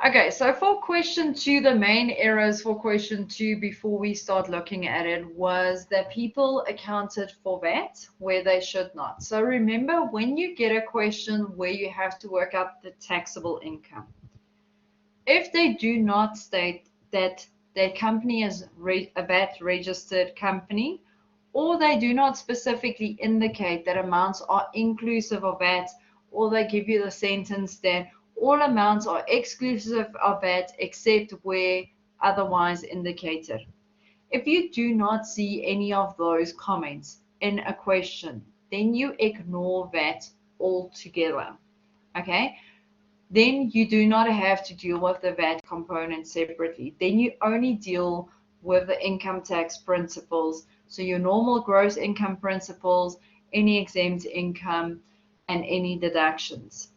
Okay, so for question 2, the main errors for question 2 before we start looking at it was that people accounted for VAT where they should not. So remember, when you get a question where you have to work out the taxable income, if they do not state that their company is a VAT registered company, or they do not specifically indicate that amounts are inclusive of VAT, or they give you the sentence that all amounts are exclusive of VAT except where otherwise indicated. If you do not see any of those comments in a question, then you ignore VAT altogether. Okay? Then you do not have to deal with the VAT component separately. Then you only deal with the income tax principles. So your normal gross income principles, any exempt income, and any deductions.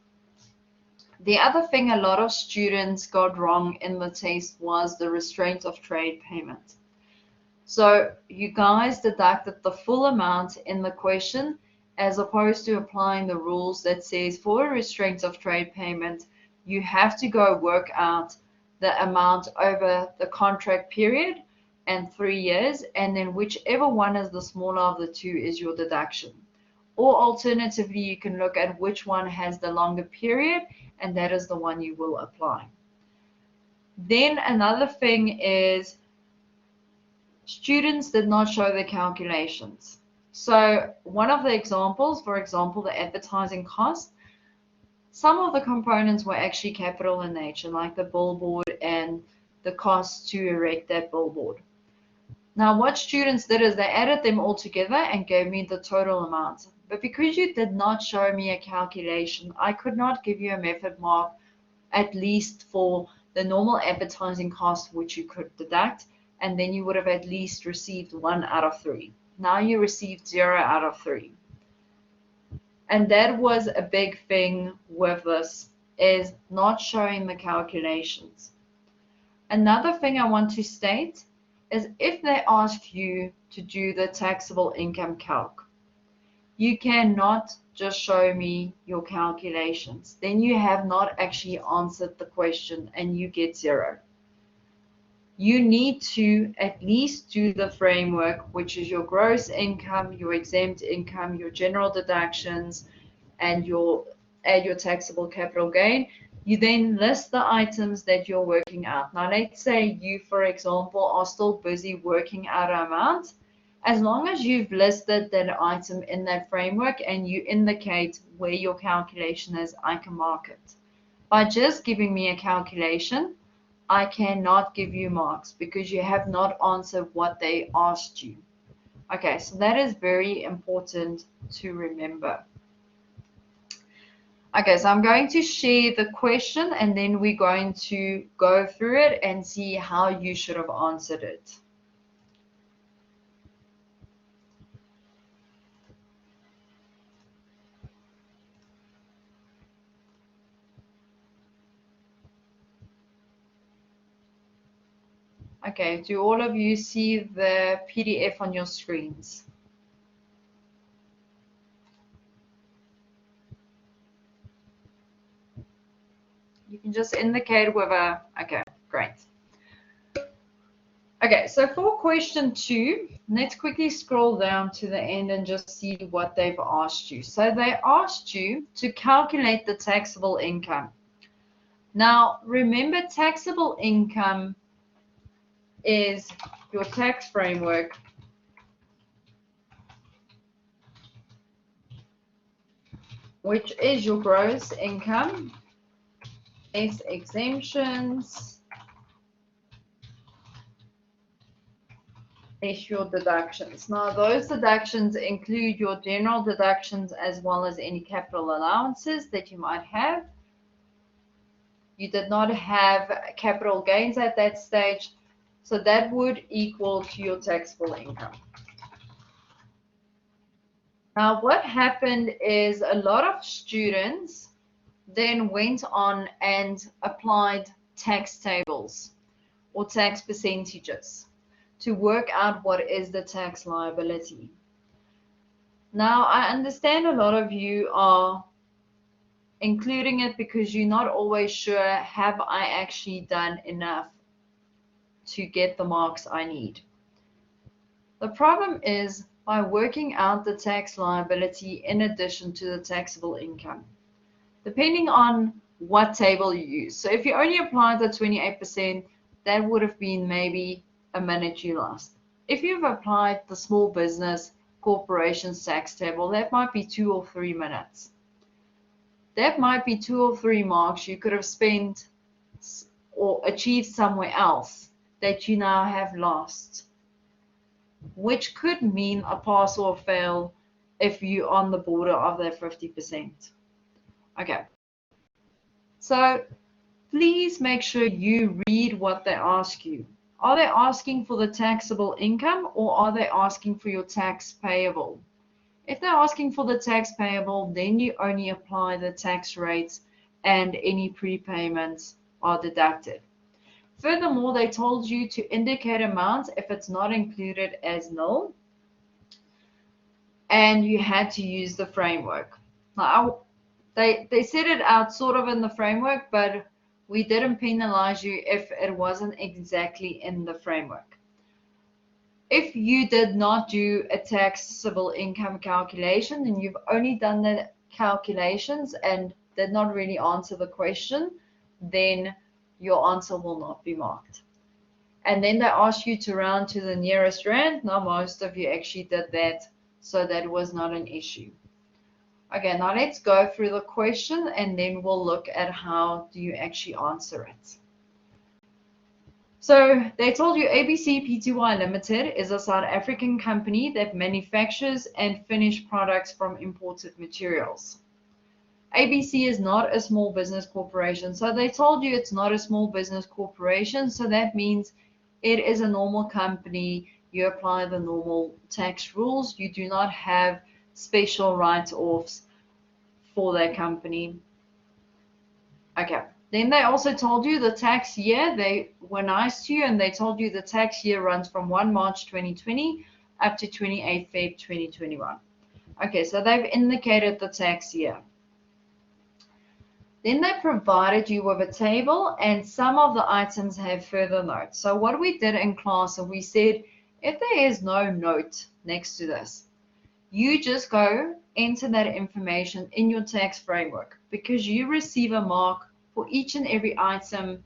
The other thing a lot of students got wrong in the test was the restraint of trade payment. So you guys deducted the full amount in the question as opposed to applying the rules that says for a restraint of trade payment, you have to go work out the amount over the contract period and 3 years, and then whichever one is the smaller of the two is your deduction. Or alternatively, you can look at which one has the longer period, and that is the one you will apply. Then another thing is students did not show the calculations. So one of the examples, for example, the advertising cost, some of the components were actually capital in nature, like the billboard and the cost to erect that billboard. Now, what students did is they added them all together and gave me the total amount. But because you did not show me a calculation, I could not give you a method mark, at least for the normal advertising cost, which you could deduct, and then you would have at least received 1 out of 3. Now you received 0 out of 3. And that was a big thing with this, is not showing the calculations. Another thing I want to state is if they ask you to do the taxable income calc, you cannot just show me your calculations. Then you have not actually answered the question and you get 0. You need to at least do the framework, which is your gross income, your exempt income, your general deductions, and add your taxable capital gain. You then list the items that you're working out. Now, let's say you, for example, are still busy working out an amount. As long as you've listed that item in that framework and you indicate where your calculation is, I can mark it. By just giving me a calculation, I cannot give you marks because you have not answered what they asked you. Okay, so that is very important to remember. Okay, so I'm going to share the question and then we're going to go through it and see how you should have answered it. Okay, do all of you see the PDF on your screens? You can just indicate with a, okay, great. Okay, so for question 2, let's quickly scroll down to the end and just see what they've asked you. So they asked you to calculate the taxable income. Now, remember, taxable income is your tax framework, which is your gross income, less exemptions, less your deductions. Now, those deductions include your general deductions as well as any capital allowances that you might have. You did not have capital gains at that stage, so that would equal to your taxable income. Now, what happened is a lot of students then went on and applied tax tables or tax percentages to work out what is the tax liability. Now, I understand a lot of you are including it because you're not always sure, have I actually done enough to get the marks I need? The problem is by working out the tax liability in addition to the taxable income, depending on what table you use. So if you only applied the 28%, that would have been maybe a minute you lost. If you've applied the small business corporations tax table, that might be 2 or 3 minutes. That might be 2 or 3 marks you could have spent or achieved somewhere else that you now have lost, which could mean a pass or fail if you're on the border of that 50%. Okay, so please make sure you read what they ask you. Are they asking for the taxable income or are they asking for your tax payable? If they're asking for the tax payable, then you only apply the tax rates and any prepayments are deducted. Furthermore, they told you to indicate amounts if it's not included as nil, and you had to use the framework. Now, they set it out sort of in the framework, but we didn't penalize you if it wasn't exactly in the framework. If you did not do a taxable income calculation and you've only done the calculations and did not really answer the question, then your answer will not be marked. And then they ask you to round to the nearest rand. Now, most of you actually did that, so that was not an issue. Okay, now let's go through the question and then we'll look at how do you actually answer it. So they told you ABC Pty Limited is a South African company that manufactures and finished products from imported materials. ABC is not a small business corporation. So they told you it's not a small business corporation. So that means it is a normal company. You apply the normal tax rules. You do not have special write-offs for that company. Okay. Then they also told you the tax year. They were nice to you and they told you the tax year runs from 1 March 2020 up to 28 Feb 2021. Okay, so they've indicated the tax year. Then they provided you with a table and some of the items have further notes. So what we did in class, we said if there is no note next to this, you just go enter that information in your tax framework because you receive a mark for each and every item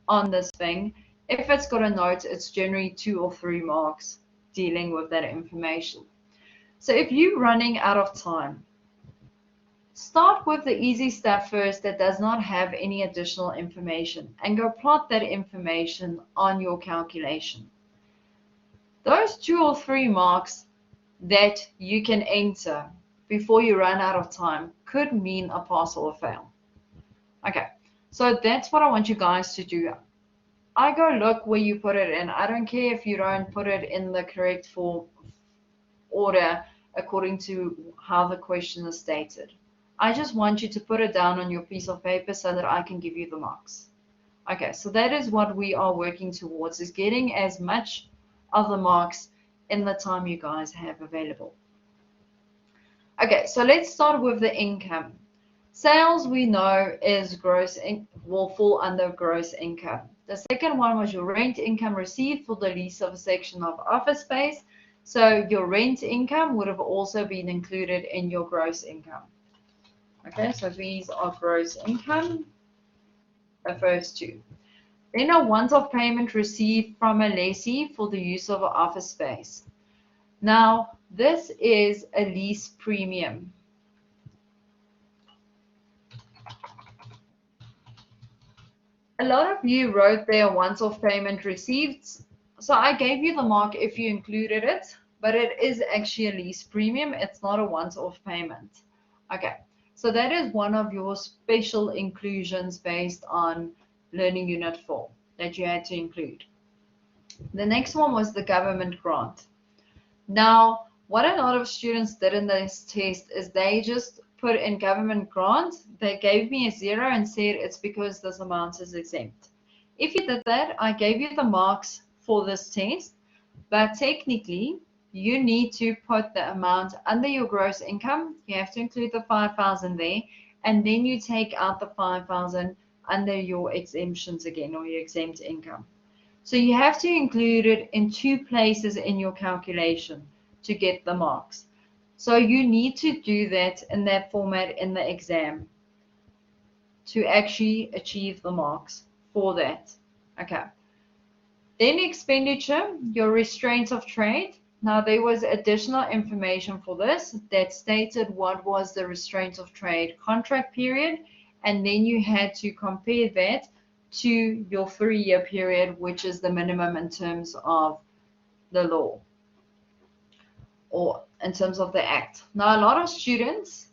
on this thing. If it's got a note, it's generally 2 or 3 marks dealing with that information. So if you're running out of time, start with the easy stuff first that does not have any additional information and go plot that information on your calculation. Those 2 or 3 marks that you can enter before you run out of time could mean a pass or a fail. Okay, so that's what I want you guys to do. I go look where you put it in. I don't care if you don't put it in the correct order according to how the question is stated. I just want you to put it down on your piece of paper so that I can give you the marks. Okay, so that is what we are working towards, is getting as much of the marks in the time you guys have available. Okay, so let's start with the income. Sales, we know, is will fall under gross income. The second one was your rent income received for the lease of a section of office space. So your rent income would have also been included in your gross income. Okay, so these are gross income, the first two. Then a once-off payment received from a lessee for the use of an office space. Now, this is a lease premium. A lot of you wrote there once-off payment received. So I gave you the mark if you included it, but it is actually a lease premium. It's not a once-off payment. Okay, so that is one of your special inclusions based on Learning Unit 4 that you had to include. The next one was the government grant. Now, what a lot of students did in this test is they just put in government grant. They gave me a 0 and said it's because this amount is exempt. If you did that, I gave you the marks for this test, but technically you need to put the amount under your gross income. You have to include the 5,000 there, and then you take out the 5,000 under your exemptions again, or your exempt income. So you have to include it in 2 places in your calculation to get the marks. So you need to do that in that format in the exam to actually achieve the marks for that. Okay. Then expenditure, your restraints of trade. Now there was additional information for this that stated what was the restraints of trade contract period, and then you had to compare that to your 3-year period, which is the minimum in terms of the law or in terms of the act. Now a lot of students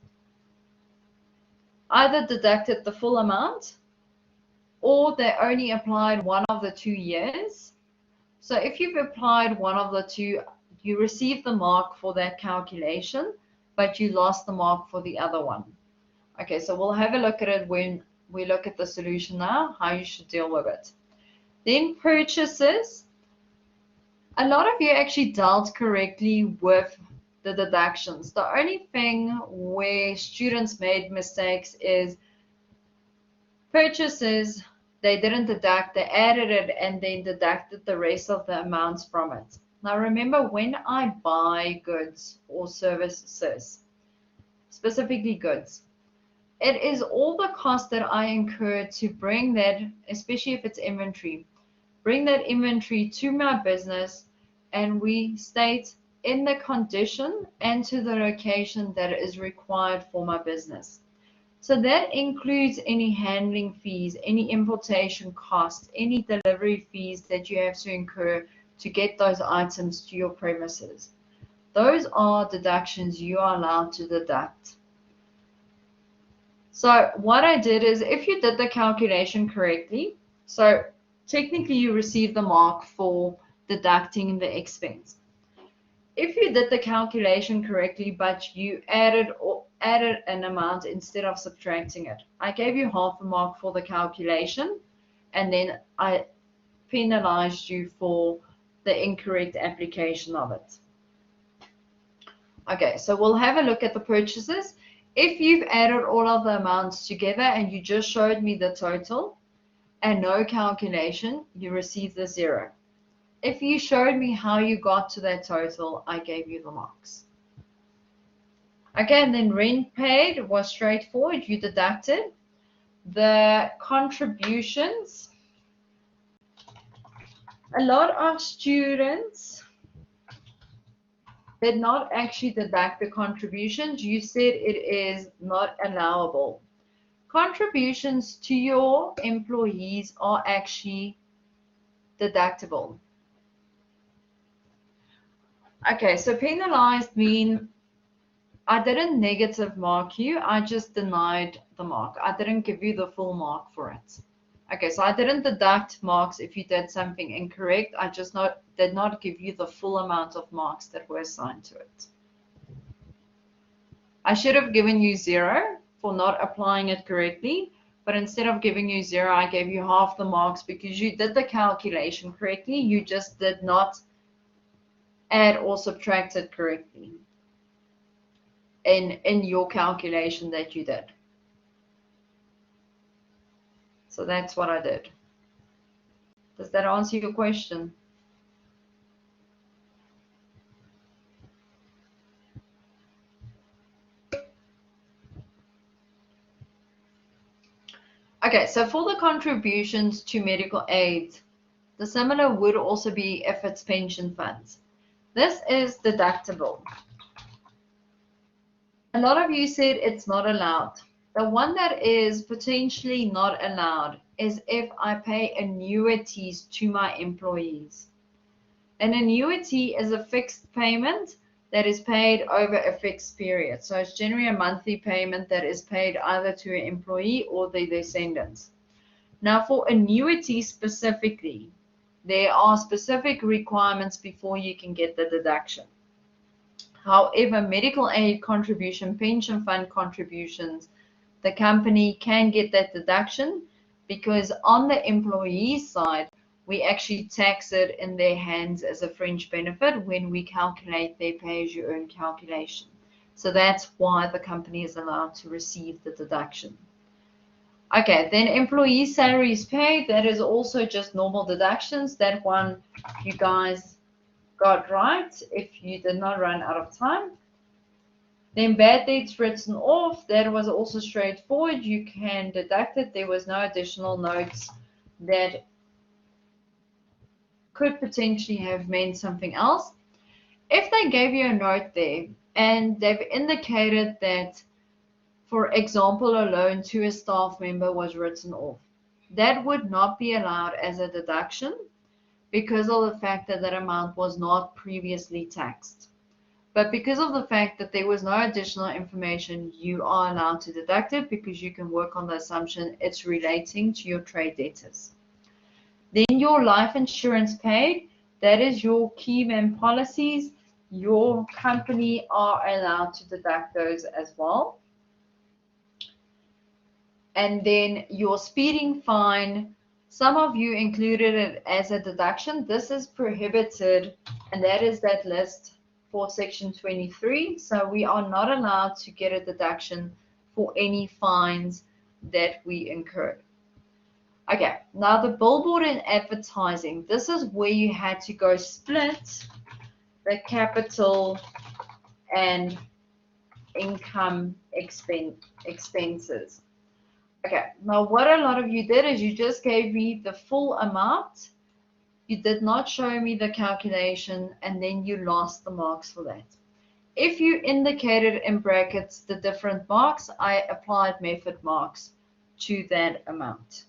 either deducted the full amount or they only applied one of the 2 years. So if you've applied one of the 2, you receive the mark for that calculation, but you lost the mark for the other one. Okay, so we'll have a look at it when we look at the solution now, how you should deal with it. Then purchases. A lot of you actually dealt correctly with the deductions. The only thing where students made mistakes is purchases. They didn't deduct, they added it and then deducted the rest of the amounts from it. Now remember, when I buy goods or services, specifically goods, it is all the cost that I incur to bring that, especially if it's inventory, bring that inventory to my business, and we state in the condition and to the location that is required for my business. So that includes any handling fees, any importation costs, any delivery fees that you have to incur to get those items to your premises. Those are deductions you are allowed to deduct. So what I did is, if you did the calculation correctly, so technically you receive the mark for deducting the expense. If you did the calculation correctly, but you added an amount instead of subtracting it, I gave you half a mark for the calculation, and then I penalized you for the incorrect application of it. Okay, so we'll have a look at the purchases. If you've added all of the amounts together and you just showed me the total and no calculation, you receive the 0. If you showed me how you got to that total, I gave you the marks. Okay, and then rent paid was straightforward. You deducted the contributions. A lot of students did not actually deduct the contributions. You said it is not allowable. Contributions to your employees are actually deductible. Okay, so penalized mean I didn't negative mark you, I just denied the mark. I didn't give you the full mark for it. Okay, so I didn't deduct marks if you did something incorrect. I just did not give you the full amount of marks that were assigned to it. I should have given you 0 for not applying it correctly, but instead of giving you 0, I gave you half the marks because you did the calculation correctly. You just did not add or subtract it correctly in your calculation that you did. So that's what I did. Does that answer your question? Okay, so for the contributions to medical aid, the similar would also be if it's pension funds. This is deductible. A lot of you said it's not allowed. The one that is potentially not allowed is if I pay annuities to my employees. An annuity is a fixed payment that is paid over a fixed period. So it's generally a monthly payment that is paid either to an employee or their descendants. Now for annuity specifically, there are specific requirements before you can get the deduction. However, medical aid contribution, pension fund contributions, the company can get that deduction because on the employee side, we actually tax it in their hands as a fringe benefit when we calculate their pay-as-you-earn calculation. So that's why the company is allowed to receive the deduction. Okay, then employee salaries paid, that is also just normal deductions. That one you guys got right if you did not run out of time. Then bad debts written off, that was also straightforward. You can deduct it. There was no additional notes that could potentially have meant something else. If they gave you a note there and they've indicated that, for example, a loan to a staff member was written off, that would not be allowed as a deduction because of the fact that that amount was not previously taxed. But because of the fact that there was no additional information, you are allowed to deduct it because you can work on the assumption it's relating to your trade debtors. Then your life insurance paid, that is your key man policies. Your company are allowed to deduct those as well. And then your speeding fine, some of you included it as a deduction. This is prohibited, and that is that list for section 23. So we are not allowed to get a deduction for any fines that we incurred. Okay, now the billboard and advertising. This is where you had to go split the capital and income expenses. Okay, now what a lot of you did is you just gave me the full amount. You did not show me the calculation, and then you lost the marks for that. If you indicated in brackets the different marks, I applied method marks to that amount.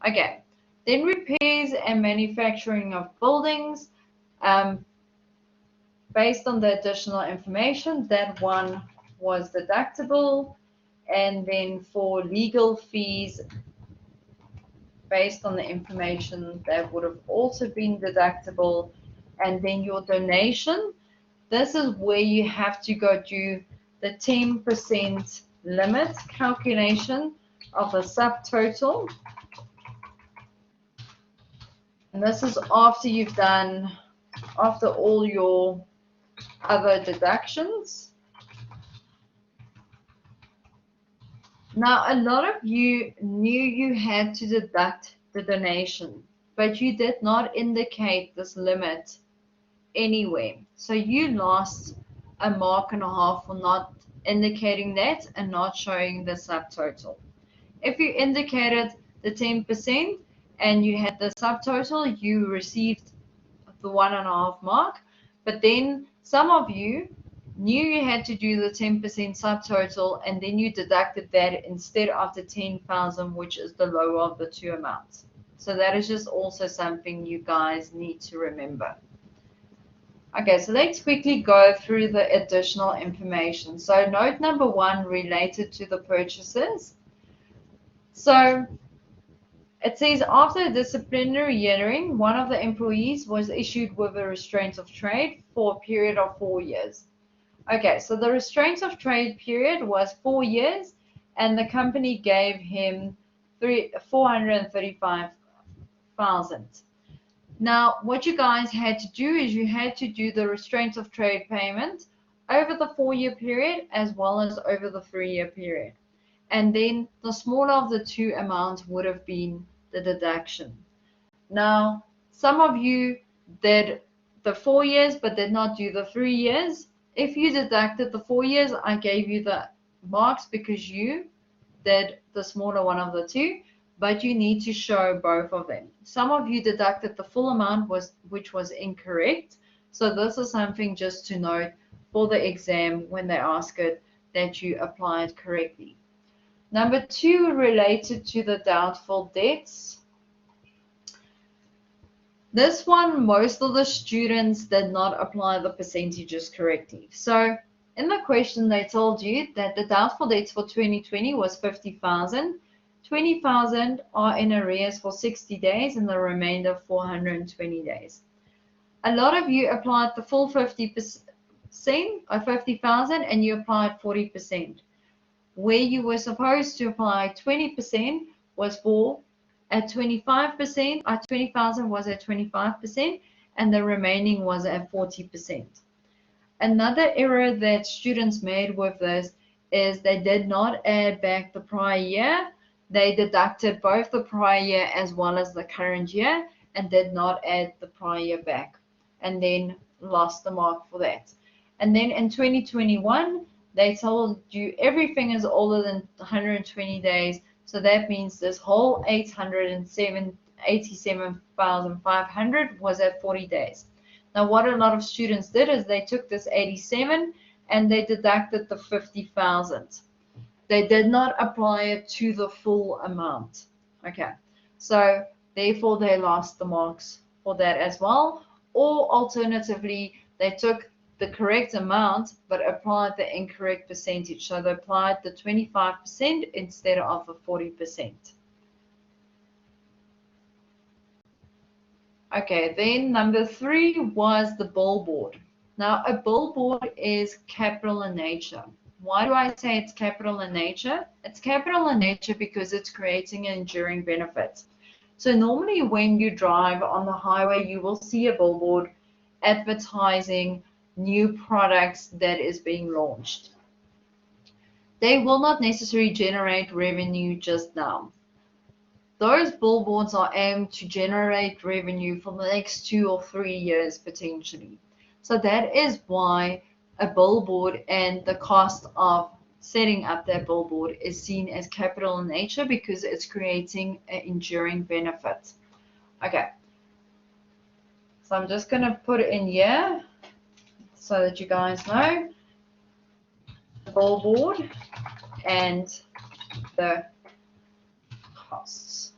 Okay, then repairs and manufacturing of buildings. Based on the additional information, that one was deductible. And then for legal fees, based on the information, that would have also been deductible. And then your donation, this is where you have to go do the 10% limit calculation of a subtotal. And this is after you've done, after all your other deductions. Now, a lot of you knew you had to deduct the donation, but you did not indicate this limit anywhere. So you lost a mark and a half for not indicating that and not showing the subtotal. If you indicated the 10% and you had the subtotal, you received the 1.5 mark. But then some of you knew you had to do the 10% subtotal, and then you deducted that instead of the 10,000, which is the lower of the two amounts. So that is just also something you guys need to remember. Okay, so let's quickly go through the additional information. So note number 1 related to the purchases. So it says after a disciplinary hearing, one of the employees was issued with a restraint of trade for a period of 4 years. Okay, so the restraint of trade period was 4 years, and the company gave him 435,000. Now, what you guys had to do is you had to do the restraint of trade payment over the 4-year period as well as over the 3-year period. And then the smaller of the two amounts would have been the deduction. Now, some of you did the 4 years but did not do the 3 years. If you deducted the 4 years, I gave you the marks because you did the smaller one of the two, but you need to show both of them. Some of you deducted the full amount, which was incorrect. So this is something just to note for the exam when they ask it, that you applied correctly. Number 2, related to the doubtful debts. This one, most of the students did not apply the percentages correctly. So in the question, they told you that the doubtful debts for 2020 was 50,000. 20,000 are in arrears for 60 days and the remainder 420 days. A lot of you applied the full 50% or 50,000 and you applied 40%. Where you were supposed to apply 20% was for at 25%, 20,000 was at 25%, and the remaining was at 40%. Another error that students made with this is they did not add back the prior year. They deducted both the prior year as well as the current year and did not add the prior year back, and then lost the mark for that. And then in 2021, they told you everything is older than 120 days. So that means this whole 87,500 was at 40 days. Now, what a lot of students did is they took this 87 and they deducted the 50,000. They did not apply it to the full amount. Okay, so therefore they lost the marks for that as well. Or alternatively, they took the correct amount but applied the incorrect percentage. So they applied the 25% instead of the 40%. Okay, then number 3 was the billboard. Now, a billboard is capital in nature. Why do I say it's capital in nature? It's capital in nature because it's creating an enduring benefit. So normally when you drive on the highway, you will see a billboard advertising new products that is being launched. They will not necessarily generate revenue just now. Those billboards are aimed to generate revenue for the next 2 or 3 years potentially. So that is why a billboard and the cost of setting up that billboard is seen as capital in nature because it's creating an enduring benefit. Okay, so I'm just going to put it in here so that you guys know the billboard and the costs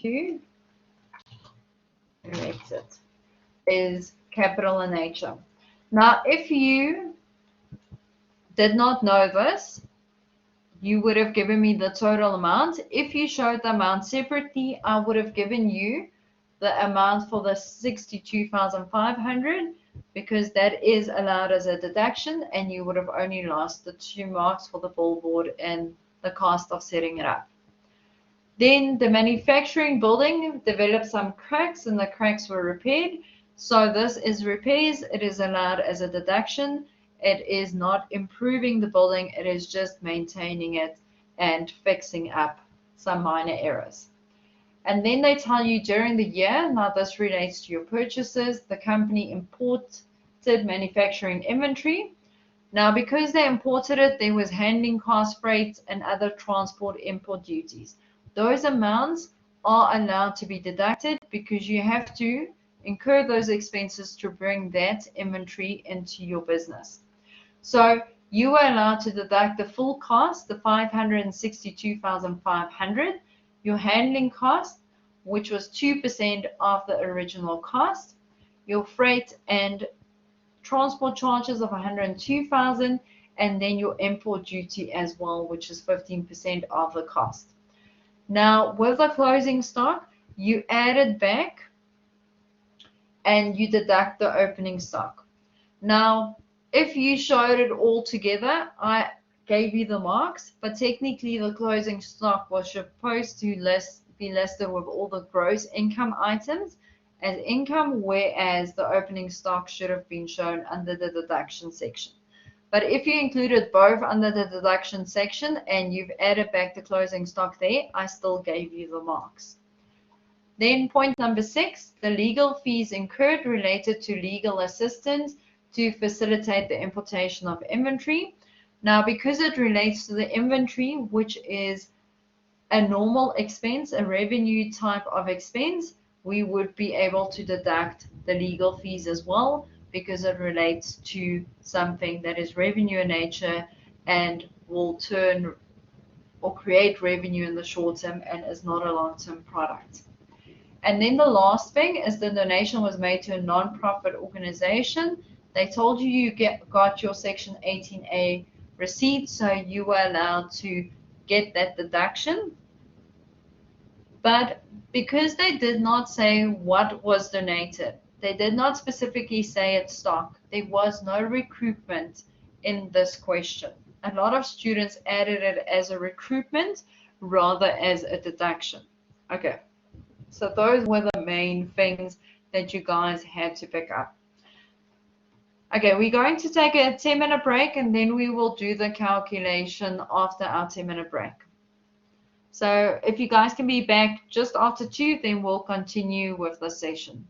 to erect it is capital in nature. Now, if you did not know this, you would have given me the total amount. If you showed the amount separately, I would have given you the amount for the 62,500 because that is allowed as a deduction, and you would have only lost the 2 marks for the billboard and the cost of setting it up. Then the manufacturing building developed some cracks and the cracks were repaired. So this is repairs. It is allowed as a deduction. It is not improving the building. It is just maintaining it and fixing up some minor errors. And then they tell you during the year, now this relates to your purchases, the company imported manufacturing inventory. Now, because they imported it, there was handling cost, freight, and other transport import duties. Those amounts are allowed to be deducted because you have to incur those expenses to bring that inventory into your business. So you are allowed to deduct the full cost, the 562,500, your handling cost, which was 2% of the original cost, your freight and transport charges of 102,000, and then your import duty as well, which is 15% of the cost. Now, with the closing stock, you add it back and you deduct the opening stock. Now, if you showed it all together, I gave you the marks, but technically the closing stock was supposed to be listed with all the gross income items as income, whereas the opening stock should have been shown under the deduction section. But if you included both under the deduction section and you've added back the closing stock there, I still gave you the marks. Then point number 6, the legal fees incurred related to legal assistance to facilitate the importation of inventory. Now, because it relates to the inventory, which is a normal expense, a revenue type of expense, we would be able to deduct the legal fees as well because it relates to something that is revenue in nature and will turn or create revenue in the short term and is not a long-term product. And then the last thing is the donation was made to a non-profit organization. They told you got your Section 18A receipt, so you were allowed to get that deduction. But because they did not say what was donated, they did not specifically say it's stock, there was no recruitment in this question. A lot of students added it as a recruitment rather as a deduction. Okay, so those were the main things that you guys had to pick up. Okay, we're going to take a 10-minute break and then we will do the calculation after our 10-minute break. So if you guys can be back just after 2, then we'll continue with the session.